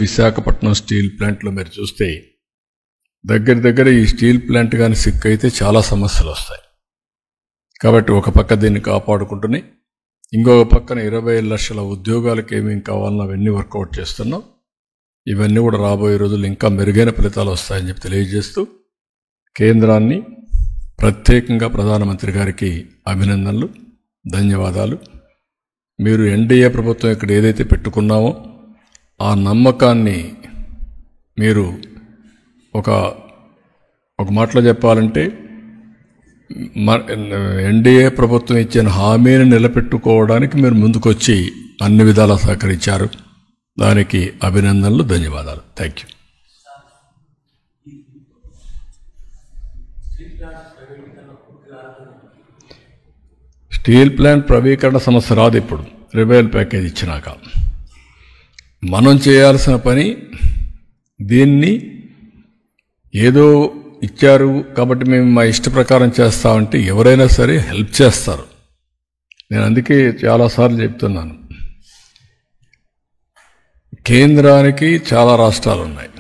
Visakhapatnam steel ప్లాంట్లో మీరు చూస్తే దగ్గర ఈ స్టీల్ ప్లాంట్ కానీ సిక్ అయితే చాలా సమస్యలు వస్తాయి. కాబట్టి ఒక పక్క దీన్ని కాపాడుకుంటూనే ఇంకొక పక్కన 20 లక్షల ఉద్యోగాలకు ఏమేమి కావాలన్నా అవన్నీ వర్కౌట్ చేస్తున్నాం. ఇవన్నీ కూడా రాబోయే రోజులు ఇంకా మెరుగైన ఫలితాలు వస్తాయని చెప్పి తెలియజేస్తూ కేంద్రాన్ని ప్రత్యేకంగా ప్రధానమంత్రి గారికి అభినందనలు, ధన్యవాదాలు. మీరు ఎన్డీఏ ప్రభుత్వం ఇక్కడ ఏదైతే పెట్టుకున్నామో ఆ నమ్మకాన్ని మీరు ఒక మాటలో చెప్పాలంటే ఎన్డీఏ ప్రభుత్వం ఇచ్చిన హామీని నిలబెట్టుకోవడానికి మీరు ముందుకొచ్చి అన్ని విధాలా సహకరించారు. దానికి అభినందనలు, ధన్యవాదాలు. Thank you. స్టీల్ ప్లాంట్ ప్రైవేటీకరణ సమస్య రాదు. ఇప్పుడు రివైవల్ ప్యాకేజ్ ఇచ్చినాక మనం చేయాల్సిన పని, దీన్ని ఏదో ఇచ్చారు కాబట్టి మేము మా ఇష్ట ప్రకారం చేస్తామంటే ఎవరైనా సరే హెల్ప్ చేస్తారు. నేను అందుకే చాలాసార్లు చెప్తున్నాను, కేంద్రానికి చాలా రాష్ట్రాలు ఉన్నాయి.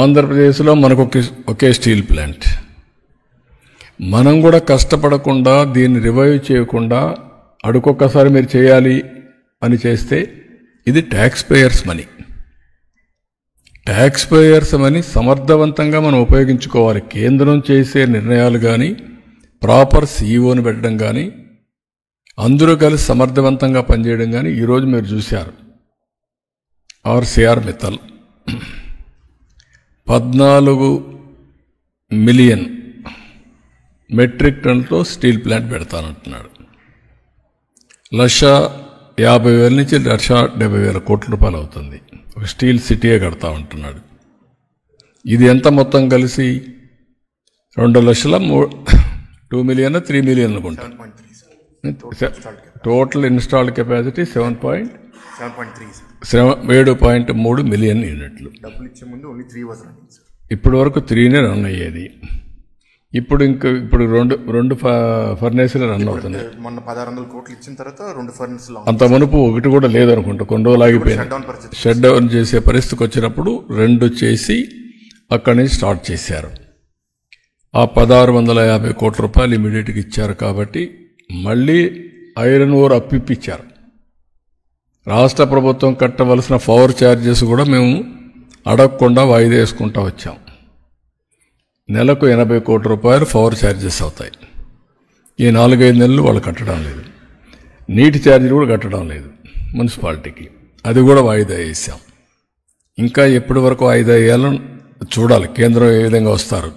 ఆంధ్రప్రదేశ్లో మనకు ఒకే స్టీల్ ప్లాంట్. మనం కూడా కష్టపడకుండా దీన్ని రివైవ్ చేయకుండా అడుకొక్కసారి మీరు చేయాలి అని చేస్తే ఇది taxpayers money. Taxpayers money సమర్థవంతంగా మనం ఉపయోగించుకోవాలి. కేంద్రం చేసే నిర్ణయాలు కానీ, ప్రాపర్ సీఈఓని పెట్టడం కానీ, అందరూ కలిసి సమర్థవంతంగా పనిచేయడం కానీ ఈరోజు మీరు చూశారు. ఆర్సీఆర్ మిత్తల్ 14 మిలియన్ మెట్రిక్ టన్తో స్టీల్ ప్లాంట్ పెడతానంటున్నాడు. 1,50,000 నుంచి 1,70,000 కోట్ల రూపాయలు అవుతుంది. ఒక స్టీల్ సిటీయే కడతా ఉంటున్నాడు. ఇది ఎంత మొత్తం కలిసి 2 మిలియన్ 3 మిలియన్ అనుకుంటా. టోటల్ ఇన్స్టాల్డ్ కెపాసిటీ 7.3 మిలియన్ యూనిట్లు. ఇప్పటి వరకు 3నే రన్ అయ్యేది. ఇప్పుడు రెండు ఫర్నేసులు రన్ అవుతున్నాయి. మొన్న 1,600 కోట్లు ఇచ్చిన తర్వాత 2 ఫర్నేసులు, అంత మునుపు ఒకటి కూడా లేదనుకుంటా. కొన్ని రోజులు ఆగిపోయింది. షట్ డౌన్ చేసే పరిస్థితికి వచ్చినప్పుడు 2 చేసి అక్కడి నుంచి స్టార్ట్ చేశారు. ఆ 1,650 కోట్ల రూపాయలు ఇమీడియట్గా ఇచ్చారు. కాబట్టి మళ్ళీ ఐరన్ ఓర్ అప్పిప్పించారు. రాష్ట్ర ప్రభుత్వం కట్టవలసిన పవర్ ఛార్జెస్ కూడా మేము అడగకుండా వాయిదా వేసుకుంటూ వచ్చాం. నెలకు 80 కోట్ల రూపాయలు పవర్ ఛార్జెస్ అవుతాయి. ఈ 4-5 నెలలు వాళ్ళు కట్టడం లేదు. నీటి ఛార్జీలు కూడా కట్టడం లేదు మున్సిపాలిటీకి. అది కూడా వాయిదా వేసాం. ఇంకా ఎప్పటి వరకు వాయిదా వేయాలో చూడాలి. కేంద్రం ఏ విధంగా వస్తారు.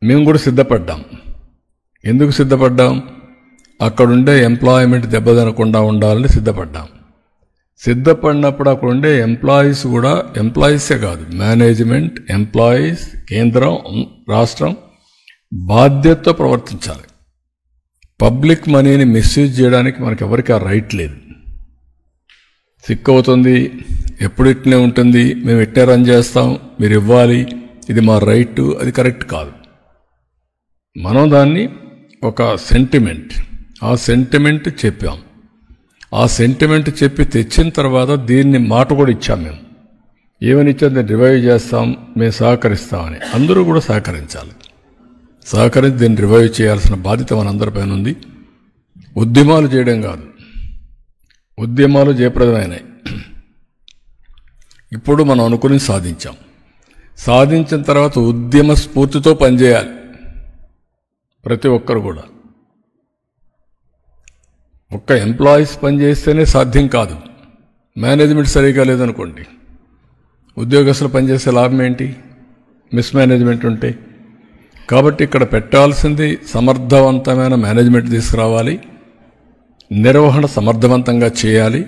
మేము కూడా సిద్ధపడ్డాం. ఎందుకు సిద్ధపడ్డాం? అక్కడుండే ఎంప్లాయ్మెంట్ దెబ్బతినకుండా ఉండాలని సిద్ధపడ్డాం. సిద్ధపడినప్పుడు అక్కడ ఉండే ఎంప్లాయీస్ కూడా, ఎంప్లాయీసే కాదు, మేనేజ్మెంట్, ఎంప్లాయీస్, కేంద్రం, రాష్ట్రం బాధ్యతతో ప్రవర్తించాలి. పబ్లిక్ మనీని మిస్యూజ్ చేయడానికి మనకి ఎవరికి ఆ రైట్ లేదు. సిక్ అవుతుంది, ఎప్పుడు ఇట్నే ఉంటుంది, మేము ఇట్నే రన్ చేస్తాం, మీరు ఇవ్వాలి, ఇది మా రైట్, అది కరెక్ట్ కాదు. మనం దాన్ని ఒక సెంటిమెంట్, ఆ సెంటిమెంట్ చెప్పాం. ఆ సెంటిమెంట్ చెప్పి తెచ్చిన తర్వాత దీన్ని మాట కూడా ఇచ్చాం. మేము ఏమని ఇచ్చాం? దీన్ని రివైవ్ చేస్తాం, మేము సహకరిస్తామని. అందరూ కూడా సహకరించాలి. సహకరించి దీన్ని రివైవ్ చేయాల్సిన బాధ్యత మనందరిపైన ఉంది. ఉద్యమాలు చేయడం కాదు, ఉద్యమాలు జయప్రదమైనాయి. ఇప్పుడు మనం అనుకుని సాధించాం. సాధించిన తర్వాత ఉద్యమ స్ఫూర్తితో పనిచేయాలి ప్రతి ఒక్కరు కూడా. ఒక్క ఎంప్లాయీస్ పనిచేస్తేనే సాధ్యం కాదు. మేనేజ్మెంట్ సరిగా లేదనుకోండి, ఉద్యోగస్తులు పనిచేసే లాభం ఏంటి? మిస్మేనేజ్మెంట్ ఉంటే. కాబట్టి ఇక్కడ పెట్టాల్సింది సమర్థవంతమైన మేనేజ్మెంట్ తీసుకురావాలి, నిర్వహణ సమర్థవంతంగా చేయాలి.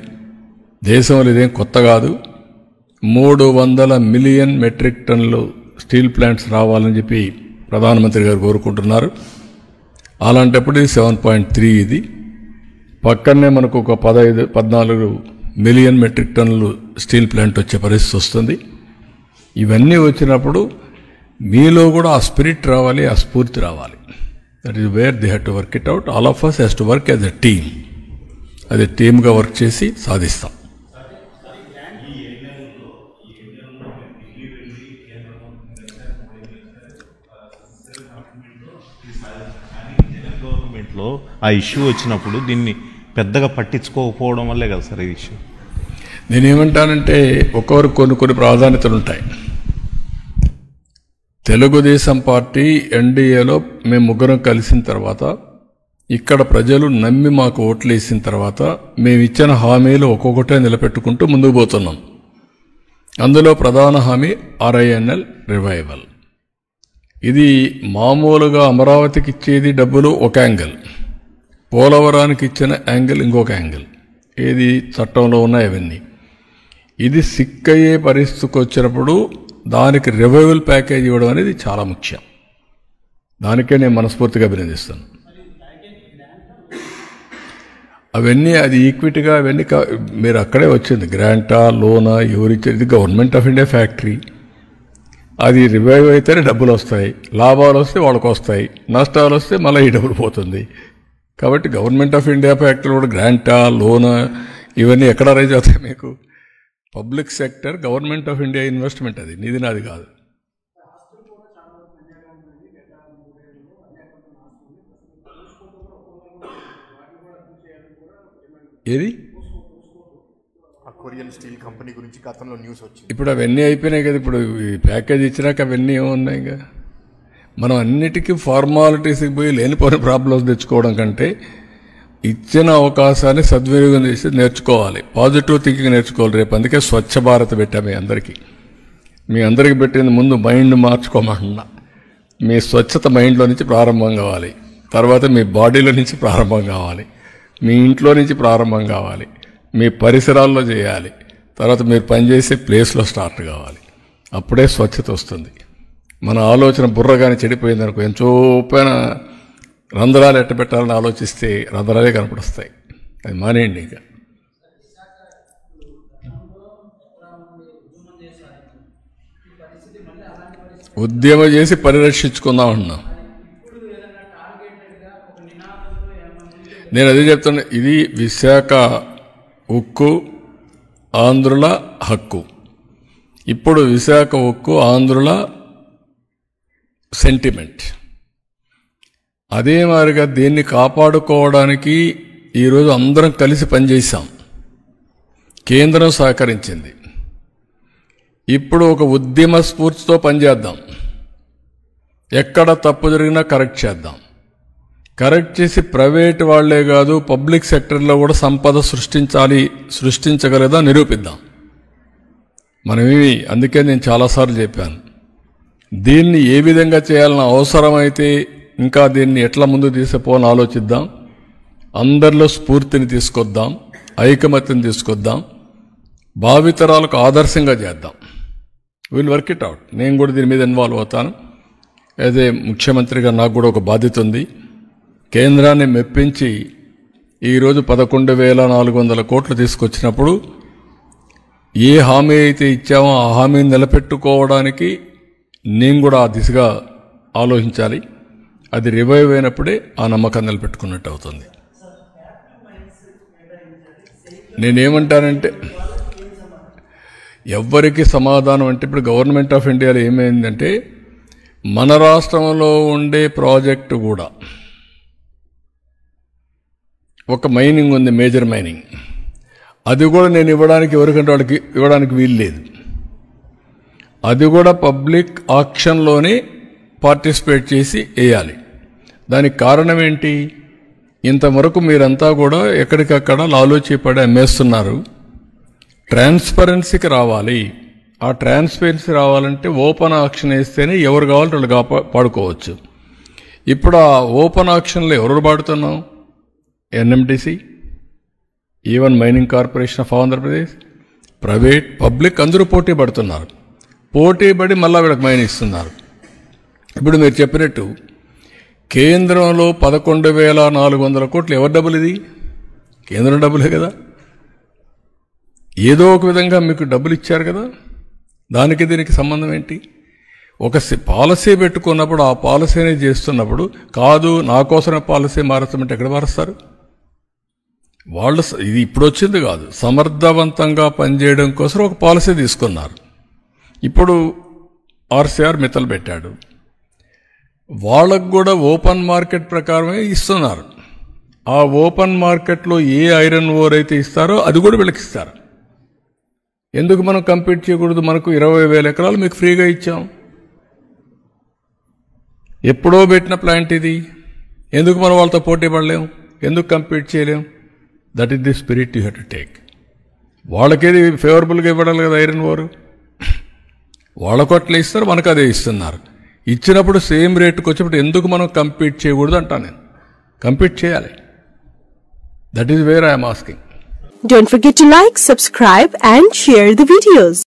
దేశంలో ఇదేం కొత్త కాదు. 300 మిలియన్ మెట్రిక్ టన్నులు స్టీల్ ప్లాంట్స్ రావాలని చెప్పి ప్రధానమంత్రి గారు కోరుకుంటున్నారు. అలాంటప్పుడు ఇది 7.3. ఇది పక్కనే మనకు ఒక 14 మిలియన్ మెట్రిక్ టన్నులు స్టీల్ ప్లాంట్ వచ్చే పరిస్థితి వస్తుంది. ఇవన్నీ వచ్చినప్పుడు మీలో కూడా ఆ స్పిరిట్ రావాలి, ఆ స్ఫూర్తి రావాలి. That is where they have to work it out. All of us has to work as a team. అది టీమ్గా వర్క్ చేసి సాధిస్తాం. ప్రభుత్వంలో ఆ ఇష్యూ వచ్చినప్పుడు దీన్ని పెద్దగా పట్టించుకోకపోవడం వల్లే కదా సార్ ఈ ఇష్యూ. నేనేమంటానంటే ఒక్కొక్కరు కొన్ని ప్రాధాన్యతలు ఉంటాయి. తెలుగుదేశం పార్టీ ఎన్డీఏలో మేము ముగ్గురం కలిసిన తర్వాత, ఇక్కడ ప్రజలు నమ్మి మాకు ఓట్లు వేసిన తర్వాత మేము ఇచ్చిన హామీలు ఒక్కొక్కటే నిలబెట్టుకుంటూ ముందుకు పోతున్నాం. అందులో ప్రధాన హామీ RINL రివైవల్. ఇది మామూలుగా అమరావతికి ఇచ్చేది డబ్బులు ఒక యాంగిల్, పోలవరానికి ఇచ్చిన యాంగిల్ ఇంకొక యాంగిల్. ఏది చట్టంలో ఉన్నాయి అవన్నీ. ఇది సిక్కయ్యే పరిస్థితికి వచ్చినప్పుడు దానికి రివైవల్ ప్యాకేజ్ ఇవ్వడం అనేది చాలా ముఖ్యం. దానికే నేను మనస్ఫూర్తిగా అభినందిస్తాను. అవన్నీ అది ఈక్విటీగా అవన్నీ మీరు అక్కడే వచ్చింది. గ్రాంటా, లోనా, ఎవరిచ్చేది? Government of India factory. అది రివైవ్ అయితేనే డబ్బులు వస్తాయి. లాభాలు వస్తే వాళ్ళకు వస్తాయి, నష్టాలు వస్తే మళ్ళీ ఈ డబ్బులు పోతుంది. కాబట్టి గవర్నమెంట్ ఆఫ్ ఇండియా ఫ్యాక్టరీ కూడా గ్రాంటా, లోనా ఇవన్నీ ఎక్కడ రైజ్ అవుతాయి మీకు? Public sector government of India investment. అది నీది నాది కాదు. ఏది కొరియన్ స్టీల్ కంపెనీ గురించి గతంలో న్యూస్ వచ్చింది. ఇప్పుడు అవన్నీ అయిపోయినాయి కదా. ఇప్పుడు ఈ ప్యాకేజ్ ఇచ్చినాక అవన్నీ ఏమున్నాయి? ఇంకా మనం అన్నిటికీ ఫార్మాలిటీస్కి పోయి లేనిపోయిన ప్రాబ్లమ్స్ తెచ్చుకోవడం కంటే ఇచ్చిన అవకాశాన్ని సద్వినియోగం చేసి నేర్చుకోవాలి. పాజిటివ్ థింకింగ్ నేర్చుకోవాలి. రేపు అందుకే స్వచ్ఛ భారత్ పెట్టాము మీ అందరికీ పెట్టింది. ముందు మైండ్ మార్చుకోమన్నా. మీ స్వచ్ఛత మైండ్లో నుంచి ప్రారంభం కావాలి. తర్వాత మీ బాడీలో నుంచి ప్రారంభం కావాలి. మీ ఇంట్లో నుంచి ప్రారంభం కావాలి. మీ పరిసరాల్లో చేయాలి. తర్వాత మీరు పనిచేసే ప్లేస్లో స్టార్ట్ కావాలి. అప్పుడే స్వచ్ఛత వస్తుంది. మన ఆలోచన బుర్రగానే చెడిపోయిందనుకో, ఎంచోపైన రంధ్రాలు ఎట్ట పెట్టాలని ఆలోచిస్తే రంధ్రాలే కనపడుస్తాయి. అది మానేయండి. ఇంకా ఉద్యమం చేసి పరిరక్షించుకుందాం అన్నా. నేను అదే చెప్తున్నా. ఇది విశాఖ ఉక్కు ఆంధ్రుల హక్కు. ఇప్పుడు విశాఖ ఉక్కు ఆంధ్రుల సెంటిమెంట్. అదే మాదిరిగా దీన్ని కాపాడుకోవడానికి ఈరోజు అందరం కలిసి పనిచేశాం. కేంద్రం సహకరించింది. ఇప్పుడు ఒక ఉద్యమ స్ఫూర్తితో పనిచేద్దాం. ఎక్కడ తప్పు జరిగినా కరెక్ట్ చేద్దాం. కరెక్ట్ చేసి ప్రైవేట్ వాళ్లే కాదు పబ్లిక్ సెక్టర్లో కూడా సంపద సృష్టించగలదా నిరూపిద్దాం. మనమేమి, అందుకే నేను చాలాసార్లు చెప్పాను, దీన్ని ఏ విధంగా చేయాలన్న అవసరమైతే ఇంకా దీన్ని ఎట్లా ముందు తీసుకుపోవాలని ఆలోచిద్దాం. అందరిలో స్ఫూర్తిని తీసుకొద్దాం, ఐకమత్యం తీసుకొద్దాం, భావితరాలకు ఆదర్శంగా చేద్దాం. Will work it out. నేను కూడా దీని మీద ఇన్వాల్వ్ అవుతాను. అదే ముఖ్యమంత్రిగా నాకు కూడా ఒక బాధ్యత ఉంది. కేంద్రాన్ని మెప్పించి ఈరోజు 11,400 కోట్లు తీసుకొచ్చినప్పుడు ఏ హామీ అయితే ఇచ్చామో ఆ హామీని నిలబెట్టుకోవడానికి నేను కూడా ఆ దిశగా ఆలోచించాలి. అది రివైవ్ అయినప్పుడే ఆ నమ్మకం నిలబెట్టుకున్నట్టు అవుతుంది. నేనేమంటానంటే ఎవ్వరికి సమాధానం అంటే ఇప్పుడు గవర్నమెంట్ ఆఫ్ ఇండియాలో ఏమైందంటే మన రాష్ట్రంలో ఉండే ప్రాజెక్టు కూడా ఒక మైనింగ్ ఉంది, మేజర్ మైనింగ్. అది కూడా నేను ఎవరికంటే వాళ్ళకి ఇవ్వడానికి వీలు లేదు. అది కూడా పబ్లిక్ ఆక్షన్లోనే పార్టిసిపేట్ చేసి వేయాలి. దానికి కారణం ఏంటి? ఇంతవరకు మీరంతా కూడా ఎక్కడికక్కడ లాలూచీపడి అమ్మేస్తున్నారు. ట్రాన్స్పరెన్సీకి రావాలి. ఆ ట్రాన్స్పరెన్సీ రావాలంటే ఓపెన్ ఆక్షన్ వేస్తేనే ఎవరు కావాలంటే వాళ్ళు పాడుకోవచ్చు. ఇప్పుడు ఆ ఓపెన్ ఆక్షన్లో ఎవరు పాడుతున్నాం? NMDC, even mining corporation of Andhra Pradesh, private, public అందరూ పోటీ పడుతున్నారు. పోటీ పడి మళ్ళా వీళ్ళకి మైన్ ఇస్తున్నారు. ఇప్పుడు మీరు చెప్పినట్టు కేంద్రంలో 11,400 కోట్లు ఎవరి డబ్బులు? ఇది కేంద్రం డబ్బులే కదా. ఏదో ఒక విధంగా మీకు డబ్బులు ఇచ్చారు కదా. దానికి దీనికి సంబంధం ఏంటి? ఒక పాలసీ పెట్టుకున్నప్పుడు ఆ పాలసీని చేస్తున్నప్పుడు కాదు నా కోసమే పాలసీ మారుస్తామంటే ఎక్కడ మారుస్తారు? వాళ్ళు ఇది ఇప్పుడు వచ్చింది కాదు, సమర్థవంతంగా పనిచేయడం కోసం ఒక పాలసీ తీసుకున్నారు. ఇప్పుడు RCR మిత్తలు పెట్టాడు. వాళ్ళకు కూడా ఓపెన్ మార్కెట్ ప్రకారమే ఇస్తున్నారు. ఆ ఓపెన్ మార్కెట్లో ఏ ఐరన్ ఓర్ అయితే ఇస్తారో అది కూడా వీళ్ళకి ఇస్తారు. ఎందుకు మనం కంపీట్ చేయకూడదు? మనకు 20,000 ఎకరాలు మీకు ఫ్రీగా ఇచ్చాం. ఎప్పుడో పెట్టిన ప్లాంట్ ఇది. ఎందుకు మనం వాళ్ళతో పోటీ పడలేం? ఎందుకు కంపీట్ చేయలేం? That is the spirit you have to take. వాళ్ళకేది ఫేవరబుల్గా ఇవ్వడాలి కదా ఐరన్ ఓర్. వాళ్ళకు అట్లా ఇస్తారు, మనకు అదే ఇస్తున్నారు. ఇచ్చినప్పుడు సేమ్ రేటుకి వచ్చినప్పుడు ఎందుకు మనం కంపీట్ చేయకూడదు అంటా నేను. కంపీట్ చేయాలి. That is where I'm asking. Don't forget to like, subscribe and share the videos.